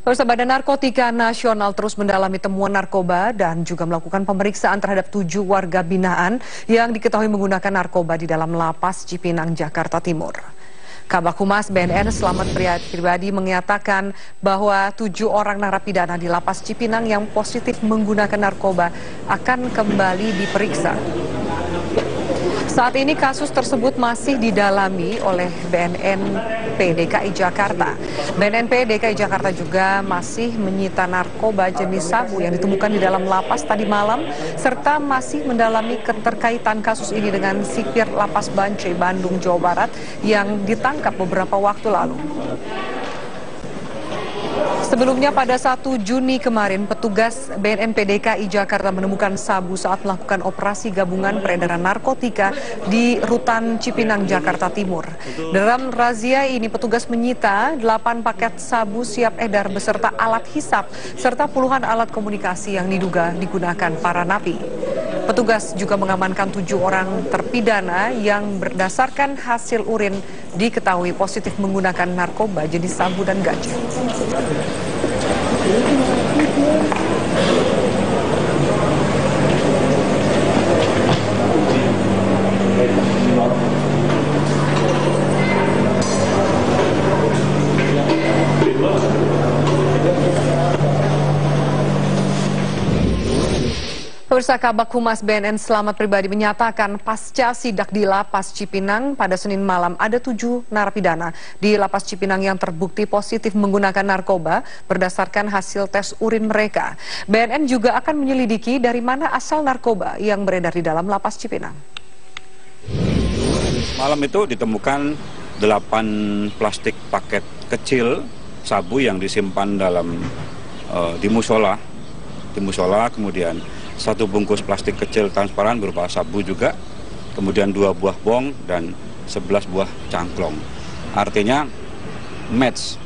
Pemirsa, Badan Narkotika Nasional terus mendalami temuan narkoba dan juga melakukan pemeriksaan terhadap 7 warga binaan yang diketahui menggunakan narkoba di dalam lapas Cipinang, Jakarta Timur. Kabak Humas BNN Slamet Pribadi menyatakan bahwa 7 orang narapidana di lapas Cipinang yang positif menggunakan narkoba akan kembali diperiksa. Saat ini kasus tersebut masih didalami oleh BNNP DKI Jakarta. BNNP DKI Jakarta juga masih menyita narkoba jenis sabu yang ditemukan di dalam lapas tadi malam, serta masih mendalami keterkaitan kasus ini dengan sipir Lapas Bancai, Bandung, Jawa Barat yang ditangkap beberapa waktu lalu. Sebelumnya pada 1 Juni kemarin, petugas BNNP DKI Jakarta menemukan sabu saat melakukan operasi gabungan peredaran narkotika di Rutan Cipinang, Jakarta Timur. Dalam razia ini, petugas menyita 8 paket sabu siap edar beserta alat hisap, serta puluhan alat komunikasi yang diduga digunakan para napi. Petugas juga mengamankan 7 orang terpidana yang berdasarkan hasil urin diketahui positif menggunakan narkoba jenis sabu dan ganja. Pemirsa, Kabak Humas BNN Slamet Pribadi menyatakan pasca sidak di Lapas Cipinang pada Senin malam ada 7 narapidana di Lapas Cipinang yang terbukti positif menggunakan narkoba berdasarkan hasil tes urin mereka. BNN juga akan menyelidiki dari mana asal narkoba yang beredar di dalam Lapas Cipinang. Malam itu ditemukan 8 plastik paket kecil sabu yang disimpan di musola, kemudian 1 bungkus plastik kecil transparan berupa sabu juga, kemudian 2 buah bong dan 11 buah cangklong. Artinya match,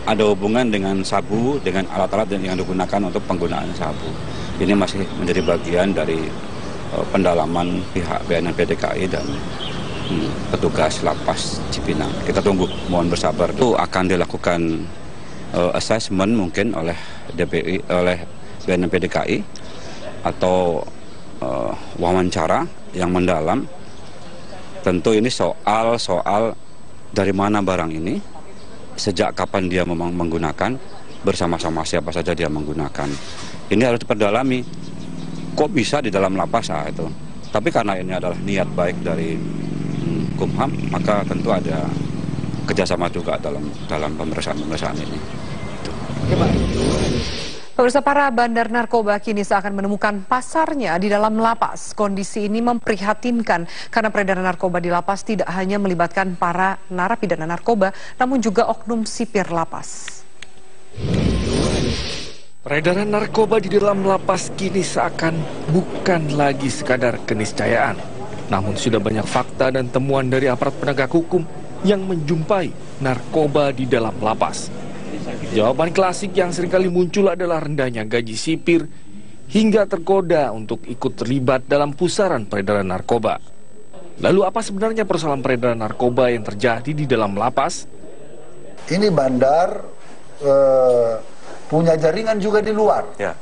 ada hubungan dengan sabu, dengan alat-alat yang digunakan untuk penggunaan sabu. Ini masih menjadi bagian dari pendalaman pihak BNNP DKI dan petugas Lapas Cipinang. Kita tunggu, mohon bersabar. Itu akan dilakukan assessment mungkin oleh BNNP DKI atau wawancara yang mendalam. Tentu ini soal dari mana barang ini, sejak kapan dia memang menggunakan, bersama-sama siapa saja dia menggunakan. Ini harus diperdalami. Kok bisa di dalam lapas itu? Tapi karena ini adalah niat baik dari Kumham, maka tentu ada kerjasama juga dalam pemeriksaan ini. Pemirsa, para bandar narkoba kini seakan menemukan pasarnya di dalam lapas. Kondisi ini memprihatinkan karena peredaran narkoba di lapas tidak hanya melibatkan para narapidana narkoba, namun juga oknum sipir lapas. Peredaran narkoba di dalam lapas kini seakan bukan lagi sekadar keniscayaan, namun sudah banyak fakta dan temuan dari aparat penegak hukum yang menjumpai narkoba di dalam lapas. Jawaban klasik yang seringkali muncul adalah rendahnya gaji sipir hingga tergoda untuk ikut terlibat dalam pusaran peredaran narkoba. Lalu apa sebenarnya persoalan peredaran narkoba yang terjadi di dalam lapas? Ini bandar punya jaringan juga di luar. Ya,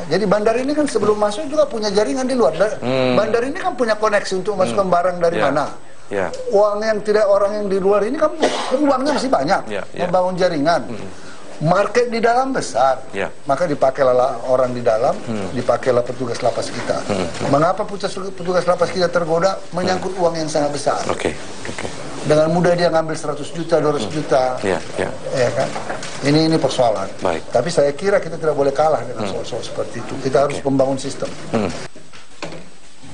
jadi bandar ini kan sebelum masuk juga punya jaringan di luar. Bandar ini kan punya koneksi untuk masukkan barang dari mana. Uang yang orang yang di luar ini kan uangnya masih banyak, membangun jaringan. Market di dalam besar, maka dipakailah orang di dalam, dipakailah petugas lapas kita. Mengapa petugas lapas kita tergoda? Menyangkut uang yang sangat besar. Dengan mudah dia ngambil 100 juta, 200 juta, ya kan? Ini persoalan. Tapi saya kira kita tidak boleh kalah dengan soal-soal seperti itu. Kita harus membangun sistem.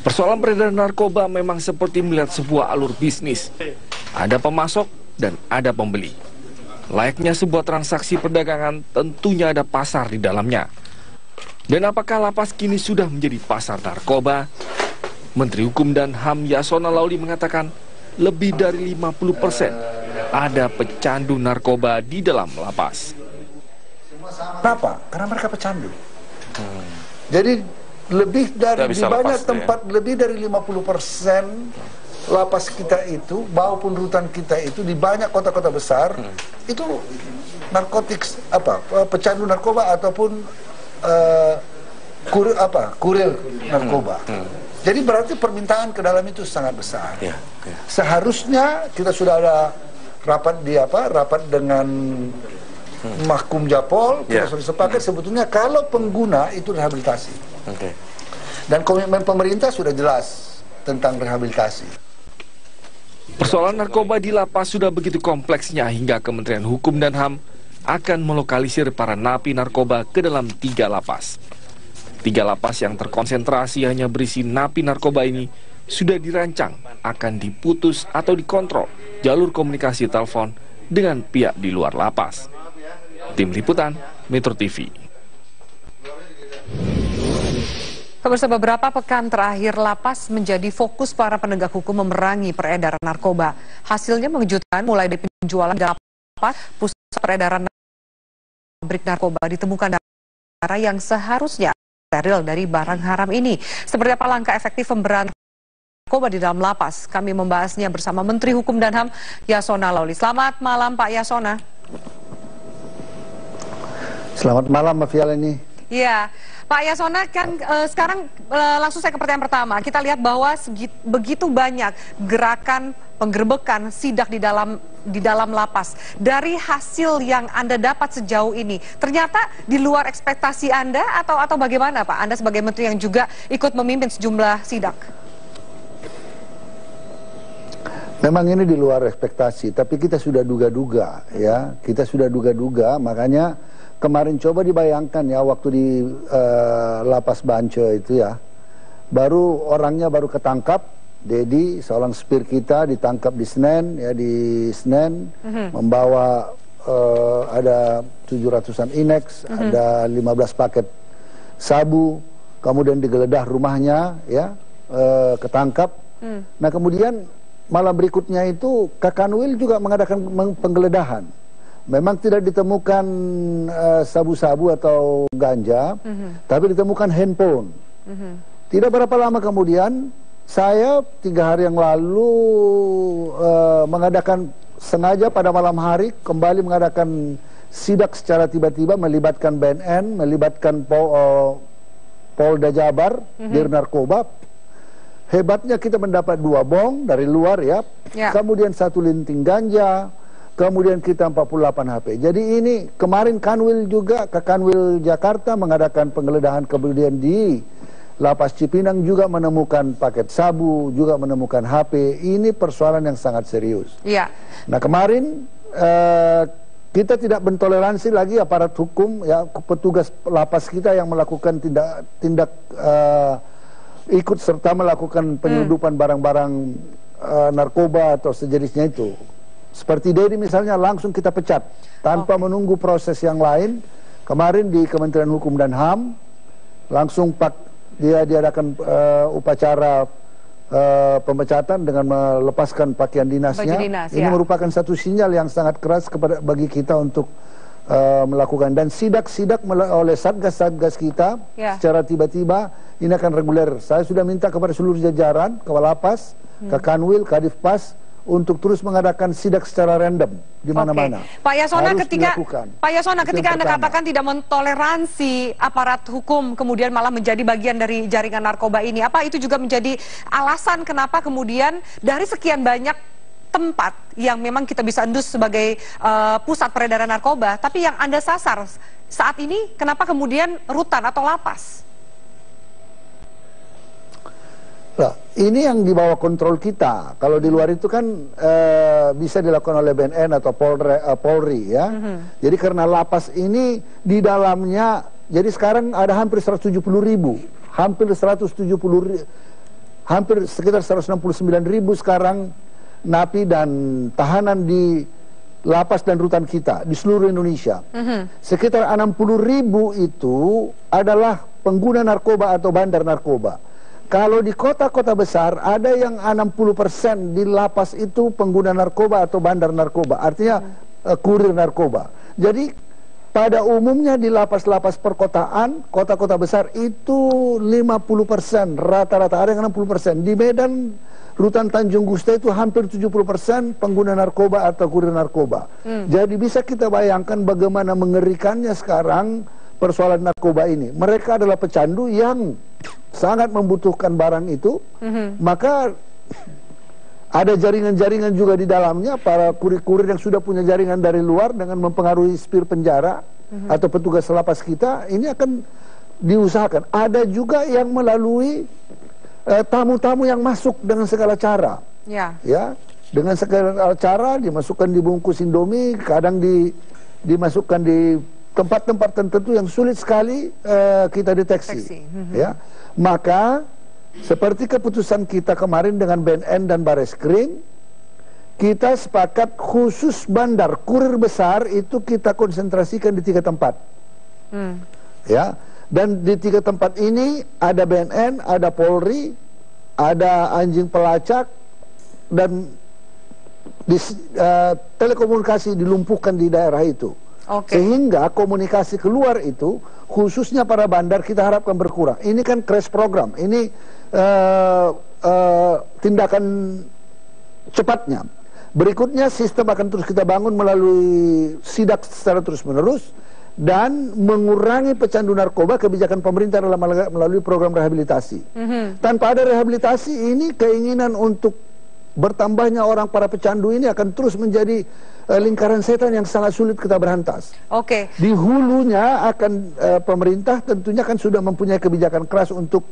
Persoalan peredaran narkoba memang seperti melihat sebuah alur bisnis. Ada pemasok dan ada pembeli. Layaknya sebuah transaksi perdagangan, tentunya ada pasar di dalamnya. Dan apakah lapas kini sudah menjadi pasar narkoba? Menteri Hukum dan HAM Yasona Lauli mengatakan lebih dari 50% ada pecandu narkoba di dalam lapas. Kenapa? Karena mereka pecandu. Jadi lebih dari di banyak tempat lebih dari 50% lapas kita itu maupun rutan kita itu di banyak kota-kota besar itu narkotik pecandu narkoba ataupun kurir narkoba. Jadi berarti permintaan ke dalam itu sangat besar. Seharusnya kita sudah ada rapat dengan Mahkum Japol, kita sudah sepakat sebetulnya kalau pengguna itu rehabilitasi. Dan komitmen pemerintah sudah jelas tentang rehabilitasi. Persoalan narkoba di lapas sudah begitu kompleksnya hingga Kementerian Hukum dan HAM akan melokalisir para napi narkoba ke dalam 3 lapas. 3 lapas yang terkonsentrasi hanya berisi napi narkoba ini sudah dirancang akan diputus atau dikontrol jalur komunikasi telepon dengan pihak di luar lapas. Tim Liputan, Metro TV. Pemirsa, beberapa pekan terakhir lapas menjadi fokus para penegak hukum memerangi peredaran narkoba. Hasilnya mengejutkan, mulai dari penjualan dalam lapas, pusat peredaran pabrik narkoba ditemukan daerah yang seharusnya steril dari barang haram ini. Seperti apa langkah efektif pemberantasan narkoba di dalam lapas? Kami membahasnya bersama Menteri Hukum dan HAM Yasona Lawli. Selamat malam Pak Yasona. Selamat malam Mbak Fialeni. Ya, Pak Yasona, kan sekarang langsung saya ke pertanyaan pertama. Kita lihat bahwa begitu banyak gerakan penggerbekan sidak di dalam lapas. Dari hasil yang Anda dapat sejauh ini, ternyata di luar ekspektasi Anda atau bagaimana Pak? Anda sebagai menteri yang juga ikut memimpin sejumlah sidak. Memang ini di luar ekspektasi, tapi kita sudah duga-duga ya. Kita sudah duga-duga, makanya kemarin coba dibayangkan ya waktu di Lapas Bancai itu ya, orangnya baru ketangkap, Dedi seorang supir kita ditangkap di Senen ya, membawa ada 700-an Inex, ada 15 paket sabu, kemudian digeledah rumahnya ya, ketangkap. Nah kemudian malam berikutnya itu Kakanwil juga mengadakan penggeledahan. Memang tidak ditemukan sabu-sabu atau ganja, tapi ditemukan handphone. Tidak berapa lama kemudian, saya 3 hari yang lalu mengadakan sengaja pada malam hari kembali mengadakan sidak secara tiba-tiba, melibatkan BNN, melibatkan Polda Jabar, Dir Narkoba. Hebatnya kita mendapat 2 bong dari luar ya, kemudian 1 linting ganja, kemudian kita 48 HP. Jadi ini kemarin Kanwil juga, Kakanwil Jakarta mengadakan penggeledahan, kemudian di Lapas Cipinang juga menemukan paket sabu, juga menemukan HP. Ini persoalan yang sangat serius. Nah kemarin kita tidak mentoleransi lagi aparat hukum ya, petugas lapas kita yang melakukan tindak ikut serta melakukan penyelundupan barang-barang narkoba atau sejenisnya itu. Seperti Dedi misalnya langsung kita pecat tanpa menunggu proses yang lain. Kemarin di Kementerian Hukum dan HAM langsung dia diadakan upacara pemecatan dengan melepaskan pakaian dinasnya. Ini merupakan satu sinyal yang sangat keras bagi kita untuk melakukan, dan sidak-sidak oleh satgas-satgas kita secara tiba-tiba ini akan reguler. Saya sudah minta kepada seluruh jajaran, Kepala Lapas, Kakanwil, Kadifpas untuk terus mengadakan sidak secara random di mana-mana. Pak Yasona, ketika Anda katakan tidak mentoleransi aparat hukum kemudian malah menjadi bagian dari jaringan narkoba ini, apa itu juga menjadi alasan kenapa kemudian dari sekian banyak tempat yang memang kita bisa endus sebagai pusat peredaran narkoba, tapi yang Anda sasar saat ini kenapa kemudian rutan atau lapas? Nah, ini yang di bawah kontrol kita. Kalau di luar itu kan bisa dilakukan oleh BNN atau Polri ya. Jadi karena lapas ini di dalamnya, jadi sekarang ada hampir 170.000, hampir sekitar 169.000 sekarang napi dan tahanan di lapas dan rutan kita di seluruh Indonesia. Sekitar 60.000 itu adalah pengguna narkoba atau bandar narkoba. Kalau di kota-kota besar ada yang 60% di lapas itu pengguna narkoba atau bandar narkoba, artinya kurir narkoba. Jadi pada umumnya di lapas-lapas perkotaan, kota-kota besar itu 50%, rata-rata ada yang 60%. Di Medan Rutan Tanjung Gusta itu hampir 70% pengguna narkoba atau kurir narkoba. Jadi bisa kita bayangkan bagaimana mengerikannya sekarang persoalan narkoba ini. Mereka adalah pecandu yang sangat membutuhkan barang itu, maka ada jaringan-jaringan juga di dalamnya, para kurir-kurir yang sudah punya jaringan dari luar dengan mempengaruhi supir penjara atau petugas lapas kita, ini akan diusahakan. Ada juga yang melalui tamu-tamu yang masuk dengan segala cara, ya, dengan segala cara dimasukkan di bungkus Indomie, kadang dimasukkan di tempat-tempat tertentu yang sulit sekali kita deteksi. Ya, maka seperti keputusan kita kemarin dengan BNN dan Bareskrim, kita sepakat khusus bandar kurir besar itu kita konsentrasikan di 3 tempat. Ya. Dan di 3 tempat ini ada BNN, ada Polri, ada anjing pelacak, dan telekomunikasi dilumpuhkan di daerah itu. Sehingga komunikasi keluar itu, khususnya para bandar, kita harapkan berkurang. Ini kan crash program, ini tindakan cepatnya. Berikutnya sistem akan terus kita bangun melalui sidak secara terus-menerus, dan mengurangi pecandu narkoba. Kebijakan pemerintah adalah melalui program rehabilitasi. Tanpa ada rehabilitasi, ini keinginan untuk bertambahnya orang para pecandu ini akan terus menjadi lingkaran setan yang sangat sulit kita berantas. Di hulunya akan pemerintah tentunya kan sudah mempunyai kebijakan keras untuk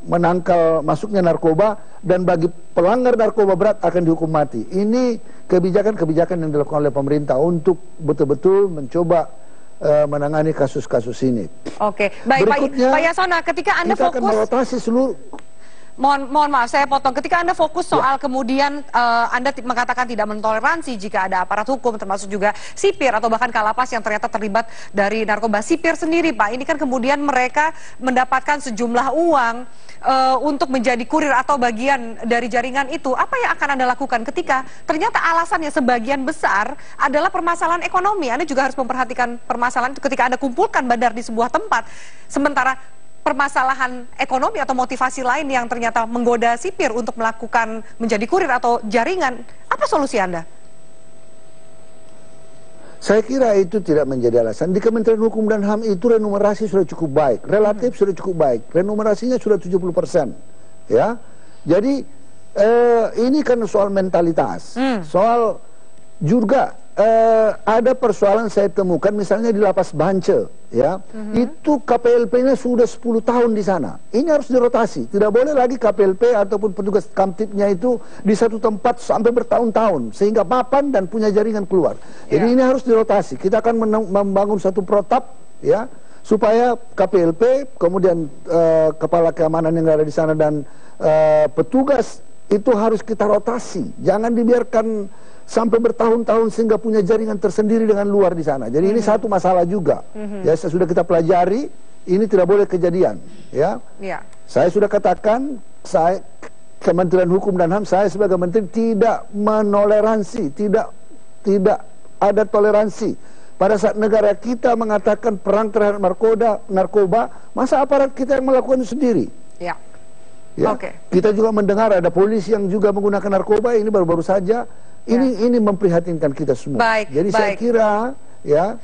menangkal masuknya narkoba, dan bagi pelanggar narkoba berat akan dihukum mati. Ini kebijakan-kebijakan yang dilakukan oleh pemerintah untuk betul-betul mencoba menangani kasus-kasus ini. Baik, Pak Yasona, ketika Anda kita akan merotasi seluruh. Mohon maaf, saya potong. Ketika Anda fokus soal kemudian Anda mengatakan tidak mentoleransi jika ada aparat hukum, termasuk juga sipir atau bahkan kalapas yang ternyata terlibat dari narkoba. Sipir sendiri, Pak, ini kan kemudian mereka mendapatkan sejumlah uang untuk menjadi kurir atau bagian dari jaringan itu. Apa yang akan Anda lakukan ketika ternyata alasannya sebagian besar adalah permasalahan ekonomi? Anda juga harus memperhatikan permasalahan itu ketika Anda kumpulkan bandar di sebuah tempat, sementara permasalahan ekonomi atau motivasi lain yang ternyata menggoda sipir untuk melakukan menjadi kurir atau jaringan. Apa solusi Anda? Saya kira itu tidak menjadi alasan. Di Kementerian Hukum dan HAM itu renumerasi sudah cukup baik, relatif sudah cukup baik, renumerasinya sudah 70%. Ya, jadi ini kan soal mentalitas, soal juga ada persoalan saya temukan misalnya di Lapas Bancel, ya, itu KPLP-nya sudah 10 tahun di sana. Ini harus dirotasi, tidak boleh lagi KPLP ataupun petugas kamtipnya itu di satu tempat sampai bertahun-tahun sehingga papan dan punya jaringan keluar. Jadi ini harus dirotasi. Kita akan membangun satu protap, ya, supaya KPLP kemudian kepala keamanan yang ada di sana dan petugas itu harus kita rotasi. Jangan dibiarkan sampai bertahun-tahun sehingga punya jaringan tersendiri dengan luar di sana. Jadi ini satu masalah juga. Ya, sudah kita pelajari, ini tidak boleh kejadian. Ya, saya sudah katakan, saya Kementerian Hukum dan HAM, saya sebagai menteri tidak menoleransi, tidak ada toleransi. Pada saat negara kita mengatakan perang terhadap narkoba, masa aparat kita yang melakukan itu sendiri? Ya, kita juga mendengar ada polisi yang juga menggunakan narkoba. Ini baru-baru saja. Ini memprihatinkan kita semua. Jadi saya kira, ya,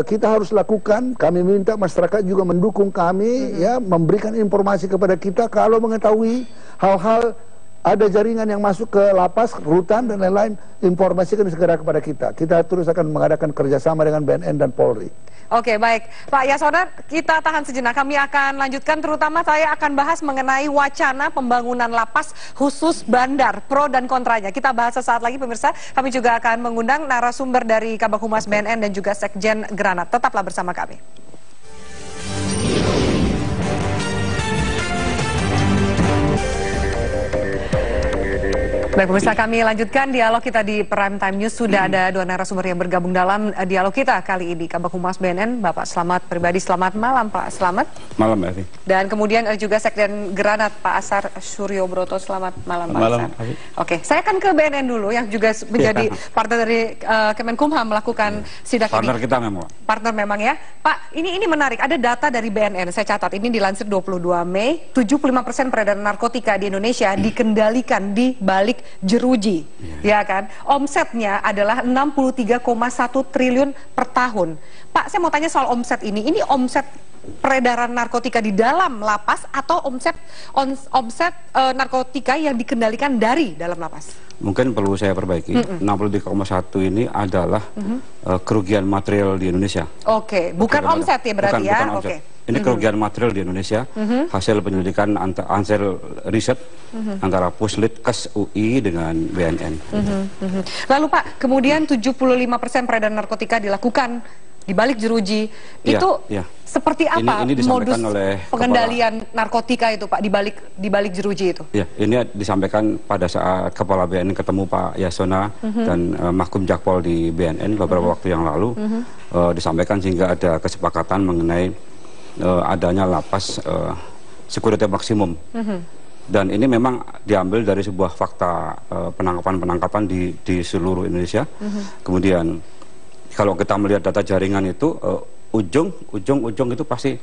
kita harus lakukan. Kami minta masyarakat juga mendukung kami, ya, memberikan informasi kepada kita kalau mengetahui hal-hal ada jaringan yang masuk ke lapas, rutan dan lain-lain, informasikan segera kepada kita. Kita terus akan mengadakan kerjasama dengan BNN dan Polri. Baik, Pak Yasona, kita tahan sejenak. Kami akan lanjutkan, terutama saya akan bahas mengenai wacana pembangunan lapas khusus bandar, pro dan kontranya. Kita bahas sesaat lagi, pemirsa. Kami juga akan mengundang narasumber dari Kabag Humas BNN dan juga Sekjen Granat. Tetaplah bersama kami. Baik pemirsa, kami lanjutkan dialog kita di Prime Time News. Sudah ada dua narasumber yang bergabung dalam dialog kita kali ini. Kabag Humas BNN, Bapak Slamet Pribadi. Selamat malam Pak Slamet. Malam, Mbak Evi. Dan kemudian ada juga Sekjen Granat Pak Asar Suryo Broto. Selamat malam Pak Malam, Asar. Oke, saya akan ke BNN dulu yang juga menjadi partner dari Kemenkumham melakukan sidak ini. Partner kita memang. Partner memang ya. Pak, ini menarik. Ada data dari BNN, saya catat. Ini dilansir 22 Mei, 75% peredaran narkotika di Indonesia dikendalikan di balik jeruji, ya kan? Omsetnya adalah 63,1 triliun per tahun. Pak, saya mau tanya soal omset ini. Ini omset peredaran narkotika di dalam lapas atau omset narkotika yang dikendalikan dari dalam lapas? Mungkin perlu saya perbaiki. 63,1 ini adalah kerugian material di Indonesia. Oke, bukan omset ya berarti ya? Bukan omset. Ini kerugian material di Indonesia, hasil penyelidikan hasil riset antara Puslitkes UI dengan BNN. Lalu Pak, kemudian 75% peredaran narkotika dilakukan di balik jeruji. Itu seperti apa ini modus oleh pengendalian narkotika itu Pak di balik jeruji itu? Ya, ini disampaikan pada saat Kepala BNN ketemu Pak Yasona dan Mahkum Jakpol di BNN beberapa waktu yang lalu, disampaikan sehingga ada kesepakatan mengenai adanya lapas security maksimum. Dan ini memang diambil dari sebuah fakta penangkapan-penangkapan di seluruh Indonesia. Kemudian kalau kita melihat data jaringan itu ujung itu pasti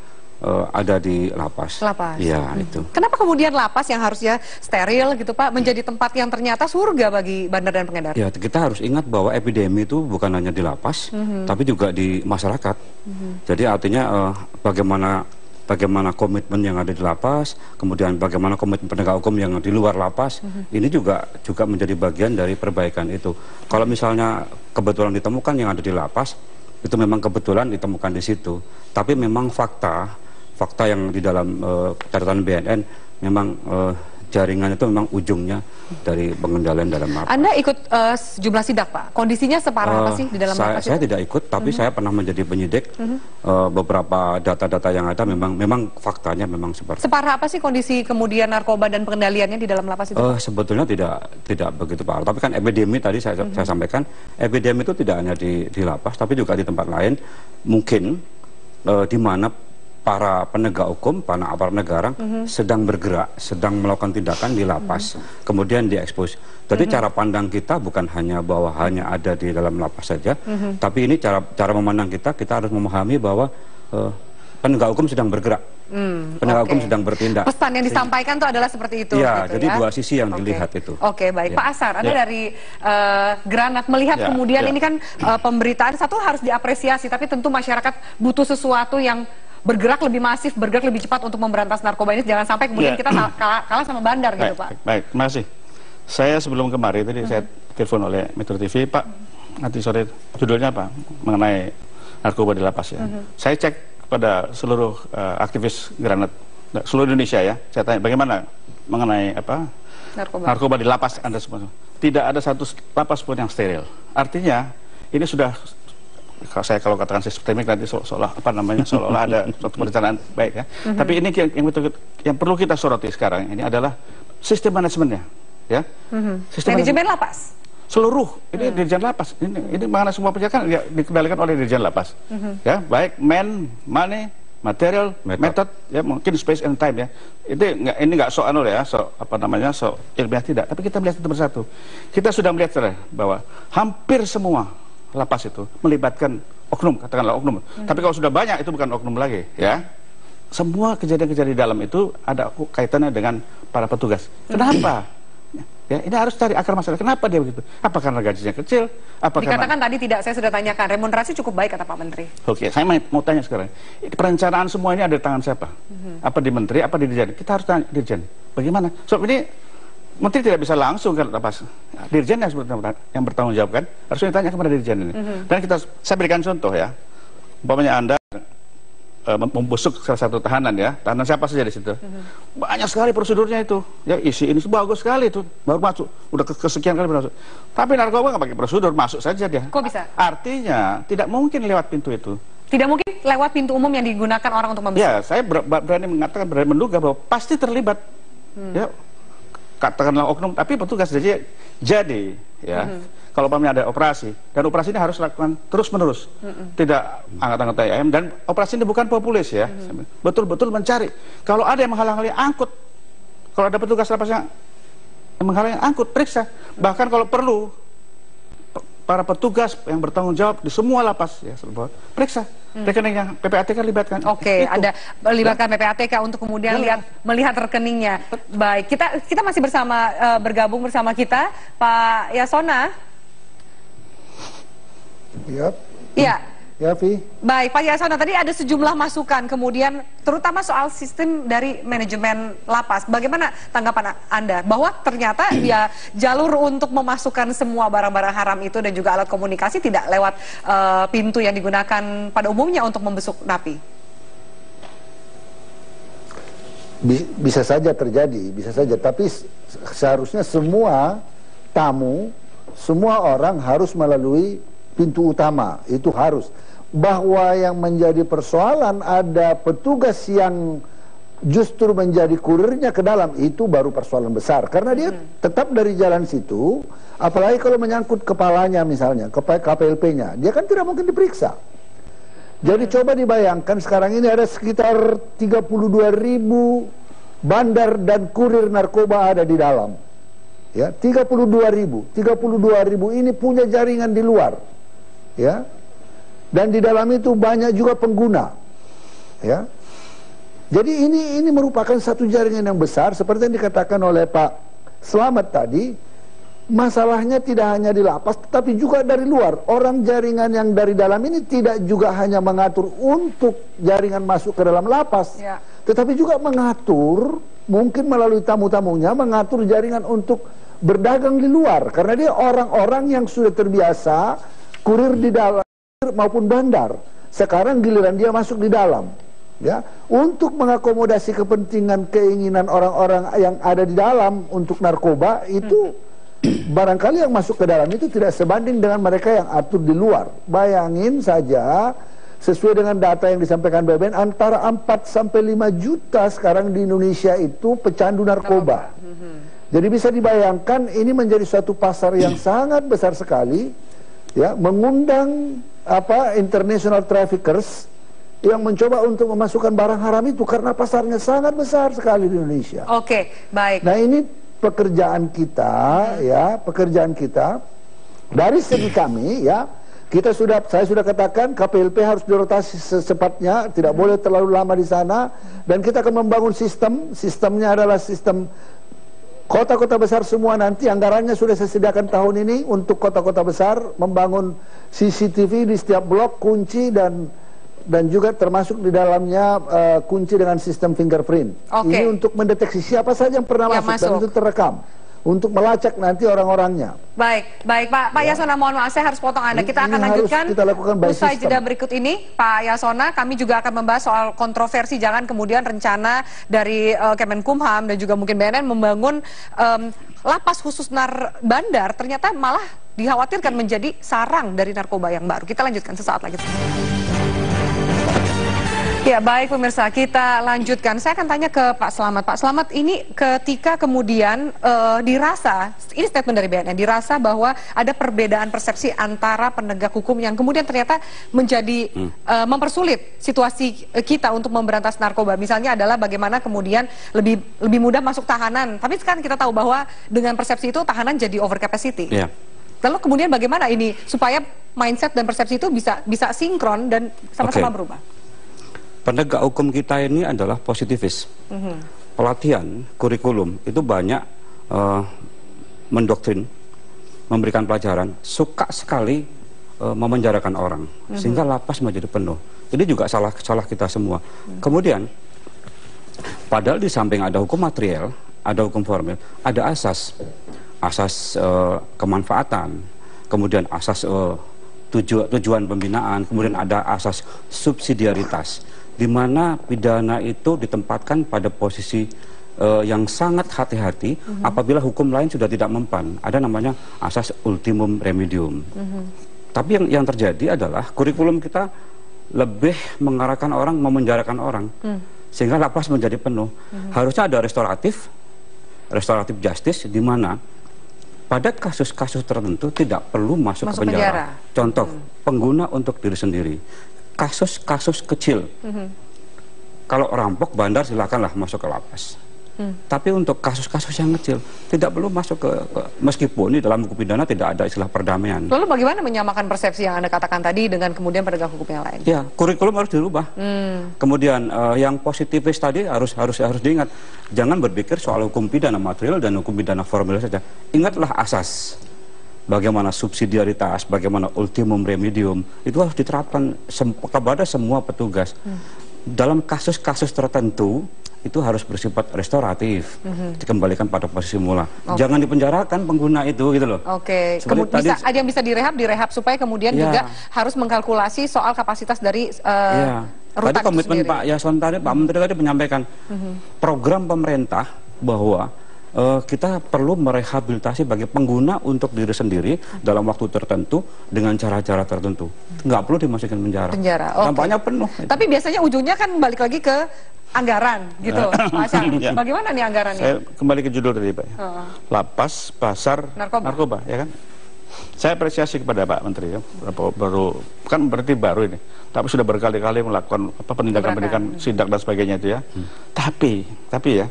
ada di lapas. Iya, itu. Kenapa kemudian lapas yang harusnya steril gitu Pak menjadi tempat yang ternyata surga bagi bandar dan pengedar? Ya, kita harus ingat bahwa epidemi itu bukan hanya di lapas, tapi juga di masyarakat. Jadi artinya bagaimana komitmen yang ada di lapas, kemudian bagaimana komitmen penegak hukum yang di luar lapas, ini juga menjadi bagian dari perbaikan itu. Kalau misalnya kebetulan ditemukan yang ada di lapas, itu memang kebetulan ditemukan di situ. Tapi memang fakta yang di dalam catatan BNN memang jaringan itu memang ujungnya dari pengendalian dalam lapas. Anda ikut sejumlah sidak Pak? Kondisinya separah apa sih di dalam lapas? Saya tidak ikut, tapi saya pernah menjadi penyidik. Beberapa data-data yang ada memang faktanya memang seperti. Separah apa sih kondisi kemudian narkoba dan pengendaliannya di dalam lapas itu? Sebetulnya tidak begitu parah. Tapi kan epidemi tadi saya sampaikan, epidemi itu tidak hanya di lapas, tapi juga di tempat lain. Mungkin di mana para penegak hukum, para aparat negara sedang bergerak, sedang melakukan tindakan di lapas, kemudian diekspos. Jadi cara pandang kita bukan hanya bahwa hanya ada di dalam lapas saja, tapi ini cara memandang kita harus memahami bahwa penegak hukum sedang bergerak, penegak hukum sedang bertindak. Pesan yang disampaikan itu adalah seperti itu. Ya, gitu jadi dua sisi yang dilihat itu. Oke, baik. Pak Asar, Anda dari Granat melihat kemudian ini kan pemberitaan satu harus diapresiasi, tapi tentu masyarakat butuh sesuatu yang bergerak lebih masif, bergerak lebih cepat untuk memberantas narkoba ini. Jangan sampai kemudian kita kalah sama bandar gitu Pak. Baik, terima kasih. Saya sebelum kemarin tadi saya telepon oleh Metro TV, Pak, nanti sore judulnya apa? Mengenai narkoba di lapas ya. Saya cek kepada seluruh aktivis Granat seluruh Indonesia ya. Saya tanya bagaimana mengenai apa? Narkoba di lapas Anda semua. Tidak ada satu lapas pun yang steril. Artinya ini sudah kalau katakan sistemik nanti seolah ada suatu perencanaan baik ya. Tapi ini yang perlu kita soroti sekarang ini adalah sistem manajemennya, ya. Manajemen lapas. Seluruh ini dirjen lapas. Ini mana semua penjagaan dikendalikan oleh dirjen lapas. Ya, baik money, material, method, ya mungkin space and time ya. Ini nggak so ilmiah tidak. Tapi kita melihat satu persatu. Kita sudah melihat bahwa hampir semua lapas itu melibatkan oknum, katakanlah oknum. Tapi kalau sudah banyak itu bukan oknum lagi, ya. Semua kejadian-kejadian di dalam itu ada kaitannya dengan para petugas. Kenapa? Ya, ini harus cari akar masalah. Kenapa dia begitu? Apa karena gajinya kecil? Dikatakan tadi tidak, saya sudah tanyakan, remunerasi cukup baik kata Pak Menteri. Oke, saya mau tanya sekarang. Perencanaan semua ini ada di tangan siapa? Apa di Menteri, apa di Dirjen? Kita harus tanya Dirjen. Bagaimana? So ini Menteri tidak bisa langsung ke lapas. Dirjen yang bertanggung jawab kan, harusnya ditanya kepada Dirjen ini. Dan saya berikan contoh ya. Umpamanya Anda membusuk salah satu tahanan ya, tahanan siapa saja di situ. Banyak sekali prosedurnya itu. Ya isi ini bagus sekali itu, baru masuk. Udah kesekian kali masuk. Tapi narkoba nggak pakai prosedur, masuk saja dia. Kok bisa? Artinya tidak mungkin lewat pintu itu. Tidak mungkin lewat pintu umum yang digunakan orang untuk membusuk. Ya, saya berani mengatakan, berani menduga bahwa pasti terlibat. Ya. katakanlah oknum, tapi petugas jadi ya. Kalau umpamanya ada operasi, dan operasi ini harus lakukan terus-menerus, tidak angkat-angkat ayam, dan operasi ini bukan populis ya, betul-betul mencari. Kalau ada yang menghalang-halangi angkut, kalau ada petugas lapas yang menghalangi angkut, periksa. Bahkan kalau perlu, para petugas yang bertanggung jawab di semua lapas ya, periksa. Rekeningnya PPATK libatkan. Oke, ada melibatkan PPATK untuk kemudian melihat rekeningnya. Baik, kita masih bergabung bersama kita Pak Yasona. Iya. Ya, Vi. Baik, Pak Yasona, tadi ada sejumlah masukan, kemudian terutama soal sistem dari manajemen lapas. Bagaimana tanggapan Anda? Bahwa ternyata ya jalur untuk memasukkan semua barang-barang haram itu dan juga alat komunikasi tidak lewat pintu yang digunakan pada umumnya untuk membesuk napi. Bisa saja terjadi, bisa saja. Tapi seharusnya semua tamu, semua orang harus melalui pintu utama, itu harus. Bahwa yang menjadi persoalan ada petugas yang justru menjadi kurirnya ke dalam, itu baru persoalan besar. Karena dia tetap dari jalan situ, apalagi kalau menyangkut kepalanya misalnya, KPLP-nya, dia kan tidak mungkin diperiksa. Jadi coba dibayangkan sekarang ini ada sekitar 32.000 bandar dan kurir narkoba ada di dalam. Ya, 32.000 ini punya jaringan di luar. Ya, dan di dalam itu banyak juga pengguna, ya. Jadi ini merupakan satu jaringan yang besar, seperti yang dikatakan oleh Pak Slamet tadi. Masalahnya tidak hanya di lapas, tetapi juga dari luar. Orang jaringan yang dari dalam ini tidak juga hanya mengatur untuk jaringan masuk ke dalam lapas, ya, tetapi juga mengatur, mungkin melalui tamu-tamunya, mengatur jaringan untuk berdagang di luar. Karena dia orang-orang yang sudah terbiasa kurir di dalam maupun bandar, sekarang giliran dia masuk di dalam, ya, untuk mengakomodasi kepentingan keinginan orang-orang yang ada di dalam untuk narkoba itu barangkali yang masuk ke dalam itu tidak sebanding dengan mereka yang atur di luar. Bayangin saja, sesuai dengan data yang disampaikan BBN, antara 4 sampai 5 juta sekarang di Indonesia itu pecandu narkoba. Jadi bisa dibayangkan ini menjadi suatu pasar yang sangat besar sekali. Ya, mengundang international traffickers yang mencoba untuk memasukkan barang haram itu karena pasarnya sangat besar sekali di Indonesia. Oke, baik. Nah, ini pekerjaan kita, ya, pekerjaan kita dari segi kami, ya. Saya sudah katakan KPLP harus dirotasi secepatnya, tidak boleh terlalu lama di sana, dan kita akan membangun sistemnya adalah sistem kota-kota besar semua. Nanti anggarannya sudah saya sediakan tahun ini untuk kota-kota besar, membangun CCTV di setiap blok, kunci dan juga termasuk di dalamnya kunci dengan sistem fingerprint. Ini untuk mendeteksi siapa saja yang pernah masuk dan itu terekam untuk melacak nanti orang-orangnya. Baik Pak Yasona, mohon maaf saya harus potong Anda. Kita akan lanjutkan usai jeda berikut ini. Pak Yasona, kami juga akan membahas soal kontroversi, jangan kemudian rencana dari Kemenkumham dan juga mungkin BNN membangun lapas khusus bandar ternyata malah dikhawatirkan menjadi sarang dari narkoba yang baru. Kita lanjutkan sesaat lagi. Ya, baik pemirsa, kita lanjutkan. Saya akan tanya ke Pak Slamet. Pak Slamet, ini ketika kemudian dirasa, ini statement dari BNN, dirasa bahwa ada perbedaan persepsi antara penegak hukum yang kemudian ternyata menjadi mempersulit situasi kita untuk memberantas narkoba. Misalnya adalah bagaimana kemudian lebih mudah masuk tahanan. Tapi sekarang kita tahu bahwa dengan persepsi itu tahanan jadi over capacity. Yeah. Lalu kemudian bagaimana ini supaya mindset dan persepsi itu bisa sinkron dan sama-sama berubah? Penegak hukum kita ini adalah positivis. Pelatihan, kurikulum itu banyak mendoktrin, memberikan pelajaran, suka sekali memenjarakan orang, sehingga lapas menjadi penuh. Ini juga salah kita semua. Kemudian, padahal di samping ada hukum material, ada hukum formil, ada asas kemanfaatan, kemudian asas tujuan pembinaan, kemudian ada asas subsidiaritas, di mana pidana itu ditempatkan pada posisi yang sangat hati-hati apabila hukum lain sudah tidak mempan. Ada namanya asas ultimum remedium. Tapi yang terjadi adalah kurikulum kita lebih mengarahkan orang, memenjarakan orang, sehingga lapas menjadi penuh. Harusnya ada restoratif, restoratif justice di mana pada kasus-kasus tertentu tidak perlu masuk ke penjara. Contoh, pengguna untuk diri sendiri. Kasus-kasus kecil. Kalau rampok, bandar silakanlah masuk ke lapas. Tapi untuk kasus-kasus yang kecil tidak perlu masuk ke meskipun di dalam hukum pidana tidak ada istilah perdamaian. Lalu bagaimana menyamakan persepsi yang Anda katakan tadi dengan kemudian penegak hukum yang lain? Ya, kurikulum harus dirubah. Kemudian yang positivis tadi harus diingat. Jangan berpikir soal hukum pidana material dan hukum pidana formal saja. Ingatlah asas. Bagaimana subsidiaritas, bagaimana ultimum remedium itu harus diterapkan kepada semua petugas. Dalam kasus-kasus tertentu itu harus bersifat restoratif, dikembalikan pada posisi mula. Jangan dipenjarakan pengguna itu, gitu loh. Kemudian ada yang bisa direhab supaya kemudian juga harus mengkalkulasi soal kapasitas dari rutan. Tadi komitmen Pak Yason tadi, Pak Menteri tadi menyampaikan program pemerintah bahwa kita perlu merehabilitasi bagi pengguna untuk diri sendiri dalam waktu tertentu dengan cara-cara tertentu. Nggak perlu dimasukin penjara. Dampaknya penuh. Tapi biasanya ujungnya kan balik lagi ke anggaran, gitu, Pak Asyar. Bagaimana nih anggarannya? Saya kembali ke judul tadi, Pak. Lapas, pasar, narkoba, ya kan? Saya apresiasi kepada Pak Menteri, ya. Kan berarti baru ini, tapi sudah berkali-kali melakukan penindakan-penindakan sidak dan sebagainya itu ya. Tapi ya.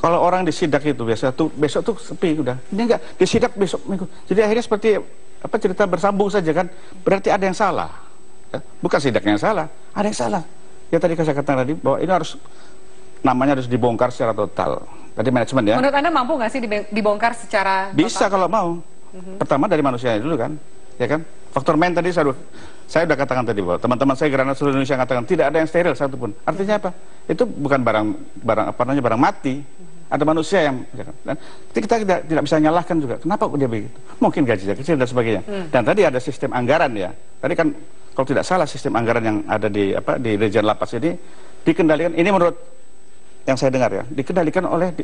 Kalau orang disidak itu biasa tuh besok tuh sepi udah. Ini enggak disidak besok minggu. Jadi akhirnya seperti cerita bersambung saja kan. Berarti ada yang salah. Ya? Bukan sidaknya yang salah, ada yang salah. Ya tadi saya katakan tadi bahwa ini namanya harus dibongkar secara total. Tadi manajemen ya. Menurut Anda mampu nggak sih dibongkar secara total? Bisa kalau mau. Pertama dari manusianya dulu kan. Ya kan? Faktor men tadi saya sudah katakan tadi bahwa teman-teman saya Granat seluruh Indonesia katakan tidak ada yang steril satupun. Artinya apa? Itu bukan barang mati. Ada manusia yang dan kita tidak bisa nyalahkan juga. Kenapa dia begitu? Mungkin gajinya kecil dan sebagainya. Dan tadi ada sistem anggaran ya. Tadi kan kalau tidak salah sistem anggaran yang ada di Dirjen Lapas ini dikendalikan. Ini menurut yang saya dengar ya, dikendalikan oleh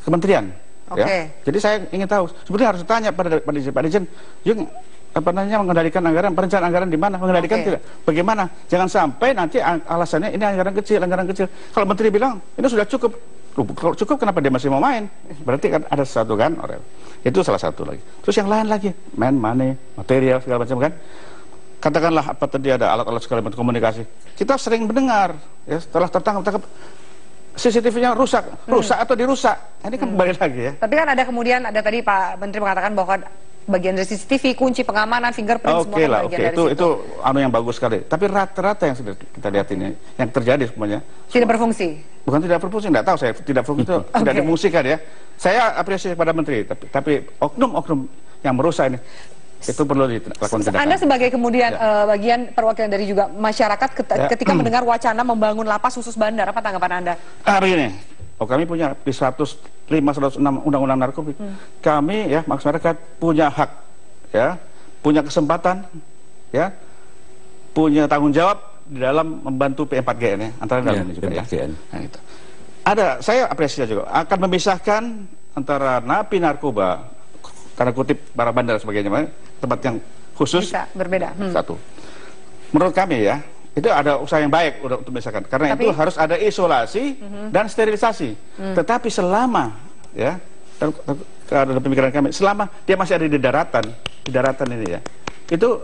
kementerian. Ya. Jadi saya ingin tahu. Sebetulnya harus ditanya pada Pak Dirjen, mengendalikan anggaran, perencanaan anggaran di mana? Mengendalikan tidak? Bagaimana? Jangan sampai nanti alasannya ini anggaran kecil. Kalau menteri bilang ini sudah cukup. Kalau cukup kenapa dia masih mau main? Berarti kan ada sesuatu kan, itu salah satu lagi. Terus yang lain lagi, money, material segala macam kan. Katakanlah apa tadi ada alat-alat segala macam komunikasi. Kita sering mendengar ya setelah tertangkap CCTV-nya rusak atau dirusak. Ini kan kembali lagi ya. Tapi kan ada tadi Pak Menteri mengatakan bahwa bagian dari CCTV, kunci pengamanan, fingerprint semua kan bagian dari situ. Itu yang bagus sekali. Tapi rata-rata yang sudah kita lihat ini, yang terjadi semuanya tidak berfungsi. Bukan tidak berfungsi, tidak tahu saya tidak berfungsi itu tidak difungsikan ya. Saya apresiasi kepada Menteri, tapi oknum-oknum yang merusak ini itu perlu dilakukan tindakan. Anda sebagai kemudian bagian perwakilan dari juga masyarakat ketika mendengar wacana membangun lapas khusus bandar, apa tanggapan Anda? Begini, kami punya di 105, 106 Undang-Undang Narkotika. Kami ya masyarakat punya hak, ya, punya kesempatan, ya, punya tanggung jawab di dalam membantu P4GN ya, antara dalam ini juga ya. Nah, itu. Saya apresiasi juga akan memisahkan antara napi narkoba karena kutip para bandar sebagainya, tempat yang khusus bisa berbeda. Satu. Menurut kami ya, itu ada usaha yang baik untuk memisahkan. Karena itu harus ada isolasi dan sterilisasi. Tetapi selama ya, ada pemikiran kami, selama dia masih ada di daratan ini ya, itu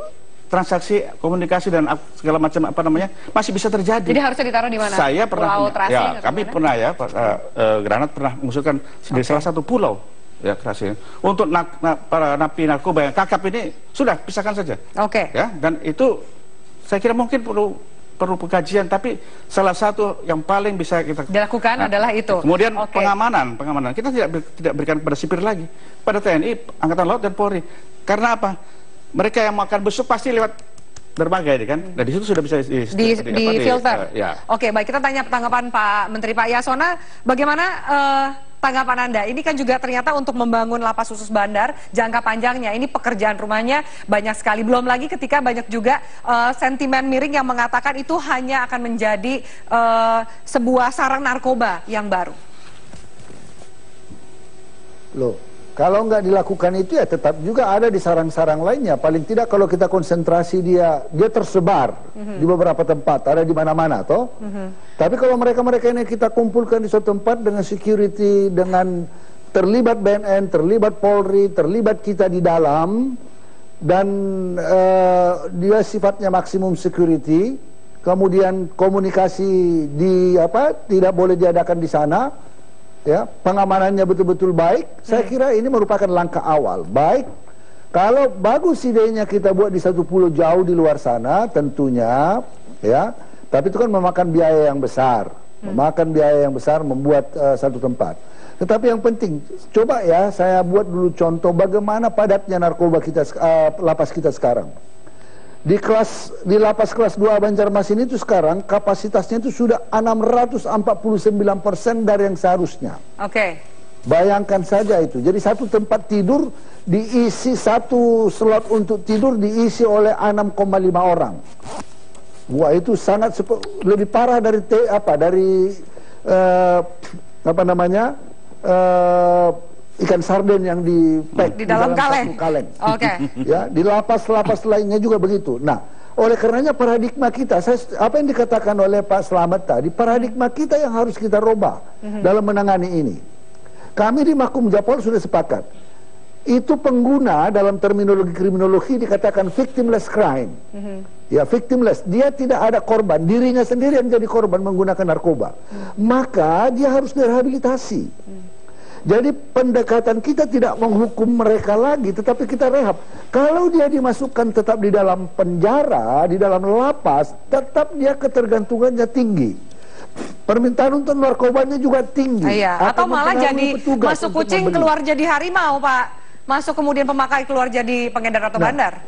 transaksi komunikasi dan segala macam masih bisa terjadi. Jadi harusnya ditaruh di mana? Saya pernah, kami pernah ya, Granat pernah mengusulkan di salah satu pulau ya kerasnya untuk para napi narkoba yang kakap ini sudah pisahkan saja. Ya, dan itu saya kira mungkin perlu pengkajian, tapi salah satu yang paling bisa kita dilakukan adalah itu. Kemudian pengamanan kita tidak berikan kepada sipir lagi, pada TNI, Angkatan Laut dan Polri. Karena apa? Mereka yang makan besuk pasti lewat dermaga ini kan. Nah di situ sudah bisa di filter. Ya. Oke, baik, kita tanya tanggapan Pak Menteri. Pak Yasona, bagaimana tanggapan Anda? Ini kan juga ternyata untuk membangun lapas khusus bandar jangka panjangnya, ini pekerjaan rumahnya banyak sekali. Belum lagi ketika banyak juga sentimen miring yang mengatakan itu hanya akan menjadi sebuah sarang narkoba yang baru. Loh, kalau nggak dilakukan itu ya tetap juga ada di sarang-sarang lainnya. Paling tidak kalau kita konsentrasi dia tersebar di beberapa tempat, ada di mana-mana toh. Tapi kalau mereka ini kita kumpulkan di suatu tempat dengan security, dengan terlibat BNN, terlibat Polri, terlibat kita di dalam, dan dia sifatnya maksimum security. Kemudian komunikasi tidak boleh diadakan di sana, ya, pengamanannya betul-betul baik. Saya kira ini merupakan langkah awal. Baik, kalau bagus idenya kita buat di satu pulau jauh di luar sana, tentunya, ya, tapi itu kan memakan biaya yang besar, membuat satu tempat. Tetapi yang penting, coba ya saya buat dulu contoh bagaimana padatnya narkoba kita, lapas kita sekarang. Di lapas kelas 2 Banjarmasin itu sekarang kapasitasnya itu sudah 649% dari yang seharusnya. Oke. Bayangkan saja itu. Jadi satu tempat tidur diisi, satu slot untuk tidur diisi oleh 6,5 orang. Wah, itu sangat lebih parah dari ikan sarden yang di dalam kaleng. Oke. Ya, di lapas-lapas lainnya juga begitu. Nah, oleh karenanya paradigma kita, apa yang dikatakan oleh Pak Slamet tadi, paradigma kita yang harus kita rubah dalam menangani ini. Kami di Makum Japol sudah sepakat. Itu pengguna dalam terminologi kriminologi dikatakan victimless crime. Ya, victimless. Dia tidak ada korban, dirinya sendiri yang jadi korban menggunakan narkoba. Maka dia harus direhabilitasi. Jadi pendekatan kita tidak menghukum mereka lagi, tetapi kita rehab. Kalau dia dimasukkan tetap di dalam penjara, di dalam lapas, tetap dia ketergantungannya tinggi. Permintaan untuk narkobanya juga tinggi. Atau malah jadi masuk kucing keluar jadi harimau, Pak. Masuk kemudian pemakai keluar jadi pengedar atau bandar.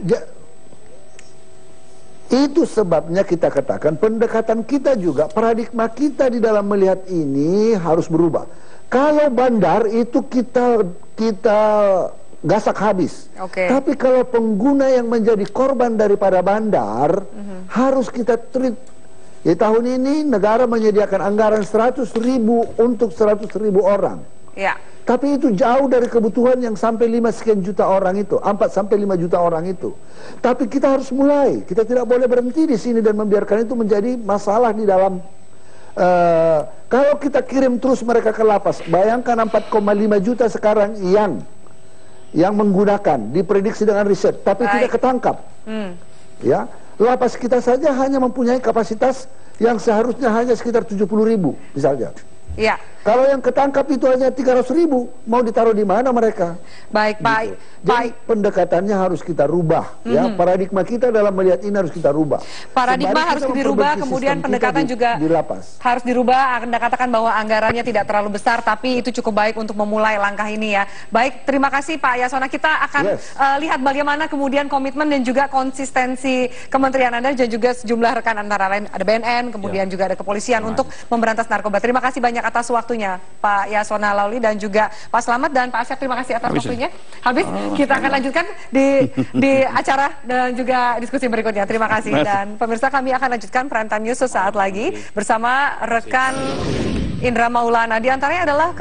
Itu sebabnya kita katakan pendekatan kita juga, paradigma kita di dalam melihat ini harus berubah. Kalau bandar itu kita gasak habis. Tapi kalau pengguna yang menjadi korban daripada bandar harus kita treat. Ya, tahun ini negara menyediakan anggaran 100.000 untuk 100.000 orang. Ya. Tapi itu jauh dari kebutuhan yang sampai 5 sekian juta orang itu, 4 sampai 5 juta orang itu. Tapi kita harus mulai. Kita tidak boleh berhenti di sini dan membiarkan itu menjadi masalah di dalam. Kalau kita kirim terus mereka ke lapas, bayangkan 4,5 juta sekarang yang menggunakan, diprediksi dengan riset, tapi tidak ketangkap. Ya, lapas kita saja hanya mempunyai kapasitas yang seharusnya hanya sekitar 70.000 misalnya. Ya. Kalau yang ketangkap itu hanya 300.000, mau ditaruh di mana mereka? Baik, Pak. Gitu. Jadi pendekatannya harus kita rubah, ya. Paradigma kita dalam melihat ini harus kita rubah. Paradigma harus dirubah, kemudian pendekatan juga harus dirubah. Anda katakan bahwa anggarannya tidak terlalu besar, tapi itu cukup baik untuk memulai langkah ini, ya. Baik, terima kasih Pak Yasona. Kita akan lihat bagaimana kemudian komitmen dan juga konsistensi Kementerian Anda dan juga sejumlah rekan, antara lain ada BNN, kemudian juga ada kepolisian untuk memberantas narkoba. Terima kasih banyak atas waktunya Pak Yasona Lawli dan juga Pak Slamet, dan Pak Asep, terima kasih atas waktunya. Habis, kita akan lanjutkan di acara dan juga diskusi berikutnya. Terima kasih. Dan pemirsa, kami akan lanjutkan Prime Time News sesaat lagi bersama rekan Indra Maulana. Di antaranya adalah